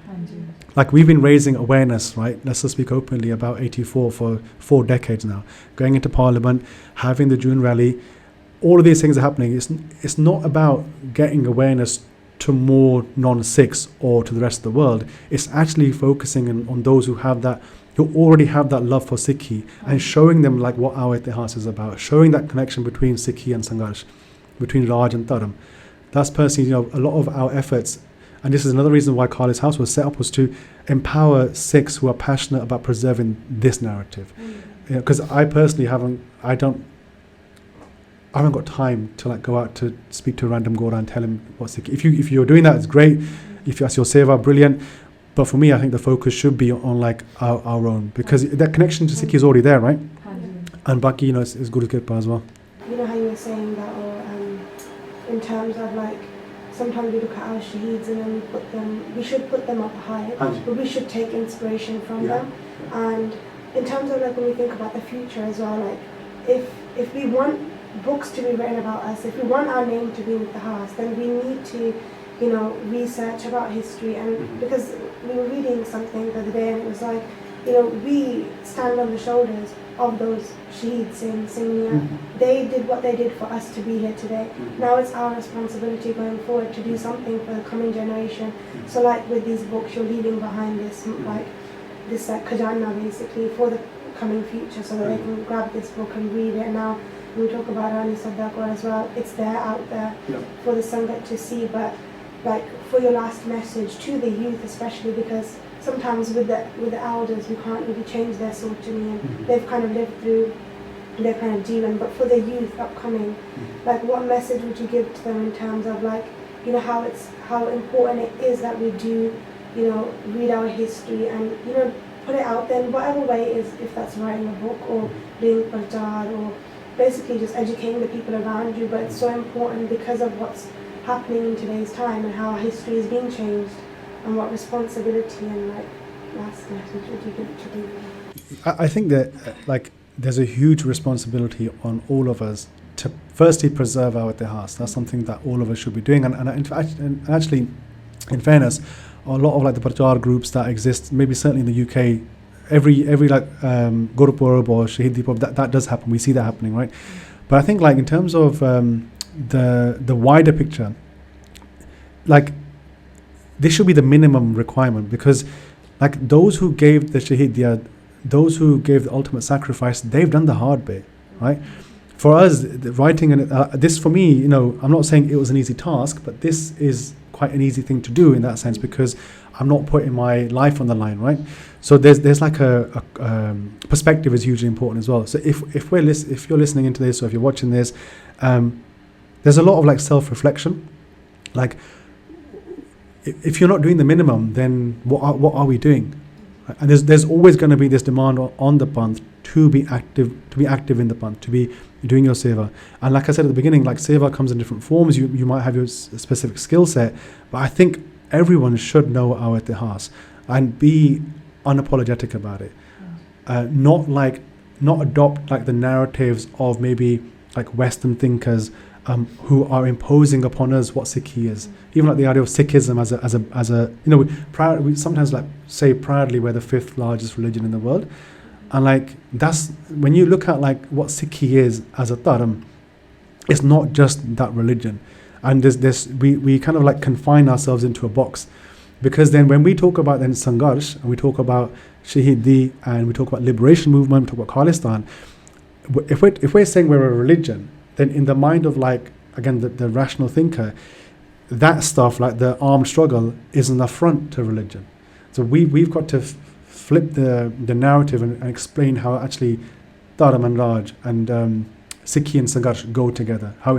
Like we've been raising awareness, right? Let's just speak openly about 84 for 4 decades now. Going into Parliament, having the June rally, all of these things are happening. It's not about getting awareness to more non-Sikhs or to the rest of the world. It's actually focusing on those who already have that love for Sikhi, and showing them like what our Itihas is about, showing that connection between Sikhi and Sangharsh, between Raj and Dharam. That's personally, a lot of our efforts. And this is another reason why Khalis House was set up, was to empower Sikhs who are passionate about preserving this narrative. Because I personally haven't got time to like go out to speak to a random Gora and tell him what Sikh. If you're doing that, it's great. If that's your seva, brilliant. But for me, I think the focus should be on like our own, because that connection to Sikh is already there, right? And Baki, is Guru Kirpa as well. You know how you were saying that, or in terms of like, sometimes we look at our shaheeds and then we should put them up high, but we should take inspiration from them. And in terms of like when we think about the future as well, like if we want books to be written about us, if we want our name to be in the house, then we need to, research about history. And because we were reading something the other day, and it was like, we stand on the shoulders of those shaheeds in Singh. They did what they did for us to be here today. Now it's our responsibility going forward to do something for the coming generation. So like with these books, you're leaving behind this khajana basically for the coming future, so that they can grab this book and read it. Now we talk about Rani Sadaqah as well, it's there out there for the Sangat to see, but like for your last message to the youth especially, because sometimes with the elders we can't really change their sochani, and they've kind of lived through their kind of jeevan. But for the youth upcoming, like what message would you give to them in terms of like, how important it is that we do, read our history and put it out there in whatever way is, if that's writing a book or doing parchaar or basically just educating the people around you. But it's so important because of what's happening in today's time and how history is being changed, and what responsibility and like last message would you give to people? I think that there's a huge responsibility on all of us to firstly preserve our Itihas. That's something that all of us should be doing. And actually, in fairness, a lot of like the parchaar groups that exist, maybe certainly in the UK, every like Gurupurab or Shaheedi Purab, that does happen. We see that happening, right? But I think like in terms of the wider picture, like this should be the minimum requirement, because like those who gave the shaheed, those who gave the ultimate sacrifice, they've done the hard bit, right? For us, writing this, for me, I'm not saying it was an easy task, but this is quite an easy thing to do in that sense, because I'm not putting my life on the line, right? So there's like a perspective is hugely important as well. So if you're listening into this, or if you're watching this, there's a lot of like self-reflection. Like if you're not doing the minimum, then what are we doing? And there's always going to be this demand on the Panth to be active in the Panth, to be doing your seva. And like I said at the beginning, like seva comes in different forms. You might have your specific skill set, but I think everyone should know our Itihas and be unapologetic about it. Not like not adopt like the narratives of maybe like Western thinkers who are imposing upon us what Sikhi is. Even like the idea of Sikhism as a we sometimes like say proudly we're the 5th largest religion in the world, and like that's when you look at like what Sikhi is as a dharm, it's not just that religion, and there's we kind of like confine ourselves into a box, because then when we talk about then Sangharsh and we talk about shaheedi and we talk about liberation movement, we talk about Khalistan, if we're saying we're a religion, then in the mind of like again the rational thinker, that stuff like the armed struggle is an affront to religion. So we've got to flip the narrative and explain how actually Dharam and Raj and Sikhi and Sangharsh go together. How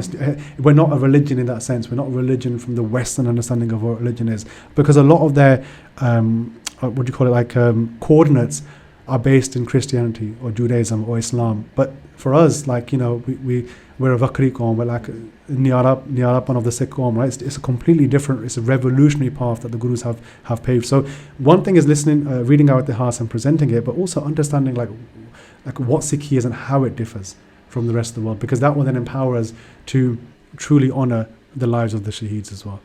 we're not a religion in that sense. We're not a religion from the Western understanding of what religion is, because a lot of their what do you call it, like coordinates are based in Christianity or Judaism or Islam. But for us, like, you know, we're a Vakri Qaum, we're like Niyarapan of the Sikh Qaum, right? It's a completely different, it's a revolutionary path that the Gurus have paved. So one thing is listening, reading out the Ihas and presenting it, but also understanding like what Sikhi is and how it differs from the rest of the world, because that will then empower us to truly honour the lives of the shaheeds as well.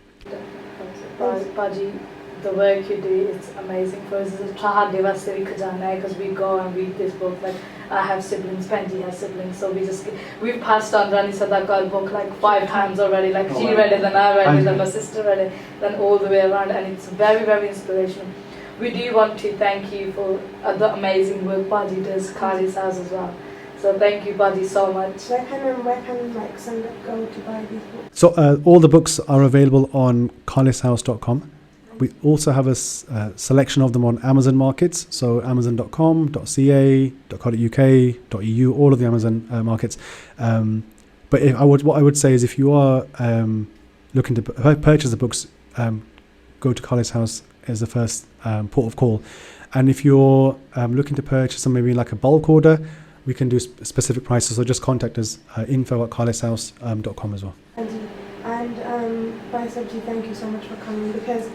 Paji, the work you do, it's amazing. For us, it's because we go and read this book. Like, I have siblings, Penji has siblings, so we've passed on Rani Sadaqah's book like 5 times already. Like, she read it, then I read it, then my sister read it, then all the way around, and it's very, very inspirational. We do want to thank you for the amazing work Paji does, Khalis has as well. So thank you, Paji, so much. Where can like Sangat go to buy these books? So all the books are available on khalis.com. We also have a selection of them on Amazon markets, so amazon.com, .ca, .co.uk, .eu, all of the Amazon markets. But what I would say is, if you are looking to purchase the books, go to Khalis House as the first port of call. And if you're looking to purchase them, maybe like a bulk order, we can do specific prices, so just contact us, info@khalishouse.com as well. And Bhai Sabji, thank you so much for coming, because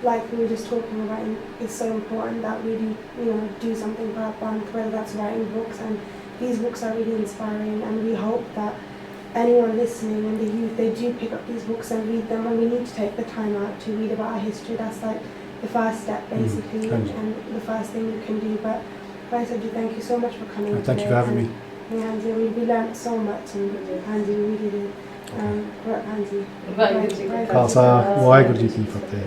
like we were just talking about, it's so important that we do something for our bank, whether that's writing books, and these books are really inspiring, and we hope that anyone listening and the youth, they do pick up these books and read them, and we need to take the time out to read about our history. That's like the first step basically, and the first thing you can do. But Bhai Sabji, thank you so much for coming today. Thank you for having me. We learned so much, and Hanji, we really did. Hanji. Khalsa, Waheguru Ji Ki Fateh.